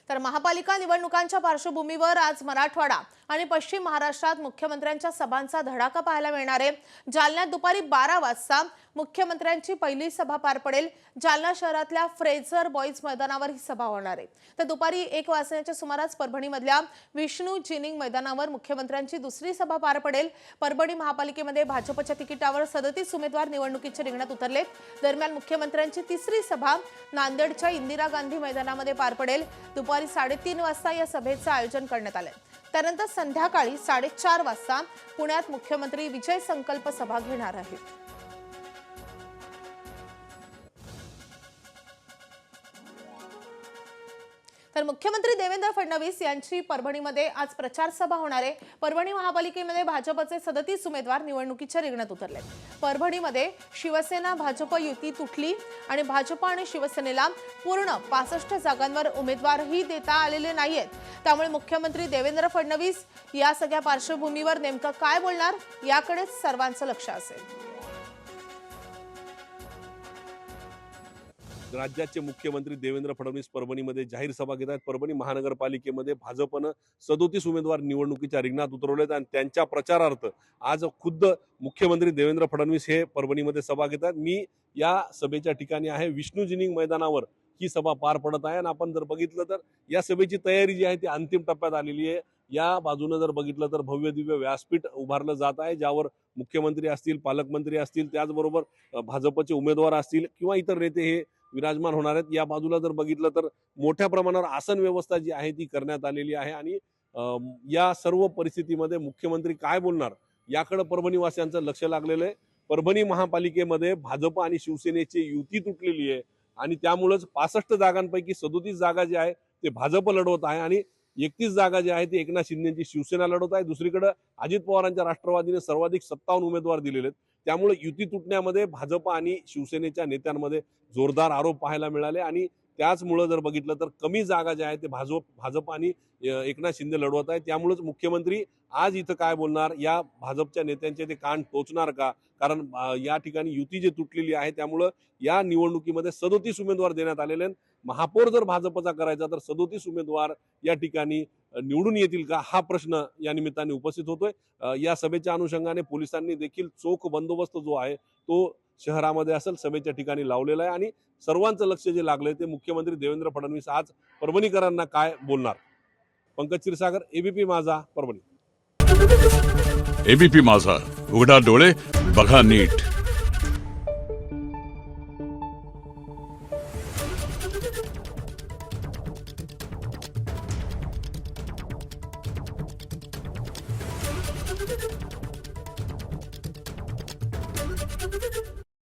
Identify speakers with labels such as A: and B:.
A: तर महापालिका निवडणुकांच्या पार्श्वभूमीवर आज मराठवाडा आणि पश्चिम महाराष्ट्रात मुख्यमंत्र्यांच्या सभांचा धडाका पाहायला मिळणार आहे। जालन्यात दुपारी 12 वाजता मुख्यमंत्र्यांची पहिली सभा पार पडेल। जालना शहरातल्या फ्रेझर बॉईज मैदानावर ही सभा होणार आहे। तर दुपारी 1 वाजण्याच्या सुमारास परभणीमधल्या विष्णू जिनिंग मैदानावर मुख्यमंत्र्यांची दुसरी सभा पार पडेल। परभणी महापालिकेमध्ये भाजपच्या तिकिटावर 37 उमेदवार निवडणुकीच्या रिंगणात उतरलेत। दरम्यान मुख्यमंत्र्यांची तिसरी सभा नांदेडच्या इंदिरा गांधी मैदानामध्ये पार पडेल। दुपारी 3:30 वाजता या सभेचं आयोजन करण्यात आलंय। त्यानंतर संध्याकाळी 4:30 वाजता पुण्यात मुख्यमंत्री विजय संकल्प सभा घेणार आहेत। तर मुख्यमंत्री देवेंद्र फडणवीस यांची परभणीमध्ये आज प्रचार सभा होणार आहे। परभणी महापालिकेमध्ये भाजपचे 37 उमेदवार निवडणुकीच्या रिंगणात उतरले। परभणीमध्ये शिवसेना भाजप युती तुटली आणि भाजप आणि शिवसेनेला पूर्ण 65 जागांवर उमेदवारही देता आलेले नाहीयेत। त्यामुळे मुख्यमंत्री देवेंद्र फडणवीस या सगळ्या पार्श्वभूमीवर नेमकं काय बोलणार याकडेच सर्वांचं लक्ष असेल।
B: राज्याचे मुख्यमंत्री देवेंद्र फडणवीस परभणीमध्ये जाहीर सभा घेत आहेत। परभणी महानगरपालिकेमध्ये भाजपनं 37 उमेदवार निवडणुकीच्या रिंगणात उतरवलेत आणि त्यांच्या प्रचारार्थ आज खुद्द मुख्यमंत्री देवेंद्र फडणवीस हे परभणीमध्ये सभा घेत आहेत। मी या सभेच्या ठिकाणी आहे, विष्णू जिनिंग मैदानावर ही सभा पार पडत आहे आणि आपण जर बघितलं तर या सभेची तयारी जी आहे ती अंतिम टप्प्यात आलेली आहे। या बाजूने जर बघितलं तर भव्य दिव्य व्यासपीठ उभारलं जात आहे, ज्यावर मुख्यमंत्री असतील, पालकमंत्री असतील, त्याचबरोबर भाजपचे उमेदवार असतील किंवा इतर नेते हे विराजमान होणार आहेत। या बाजूला जर बघितलं तर मोठ्या प्रमाणावर आसन व्यवस्था जी आहे ती करण्यात आलेली आहे आणि या सर्व परिस्थितीमध्ये मुख्यमंत्री काय बोलणार याकडे परभणीवासियांचं लक्ष लागलेलं आहे। परभणी महापालिकेमध्ये भाजप आणि शिवसेनेची युती तुटलेली आहे आणि त्यामुळेच 65 जागांपैकी 37 जागा जी आहे ते भाजप लढवत आहे आणि 31 जागा जी आहे ती एकनाथ शिंदेची शिवसेना लढवत आहे। दुसरीकडे अजित पवारांच्या राष्ट्रवादीने सर्वाधिक 57 उमेदवार दिलेले आहेत। त्यामुळे युती तुटण्यामध्ये भाजप आणि शिवसेनेच्या नेत्यांमध्ये जोरदार आरोप पाहायला मिळाले आणि त्याचमुळे जर बघितलं तर कमी जागा ज्या आहेत ते भाजप आणि एकनाथ शिंदे लढवत आहे। त्यामुळेच मुख्यमंत्री आज इथं काय बोलणार, या भाजपच्या नेत्यांचे ते कान टोचणार का? कारण या ठिकाणी युती जी तुटलेली आहे त्यामुळे या निवडणुकीमध्ये 37 उमेदवार देण्यात आलेले आहेत। महापौर जर भाजपचा करायचा तर 37 उमेदवार या ठिकाणी निवडून येतील का, हा प्रश्न या निमित्ताने उपस्थित होतोय। या सभेच्या अनुषंगाने पोलिसांनी देखील चोख बंदोबस्त जो आहे तो शहरामध्ये असेल सभेच्या ठिकाणी लावलेला आहे आणि सर्वांचं लक्ष जे लागलंय ते मुख्यमंत्री देवेंद्र फडणवीस आज परभणीकरांना काय बोलणार। पंकज क्षीरसागर, एबीपी माझा, परभणी।
C: एबीपी माझा, उघडा डोळे बघा नीट।
A: Thank you.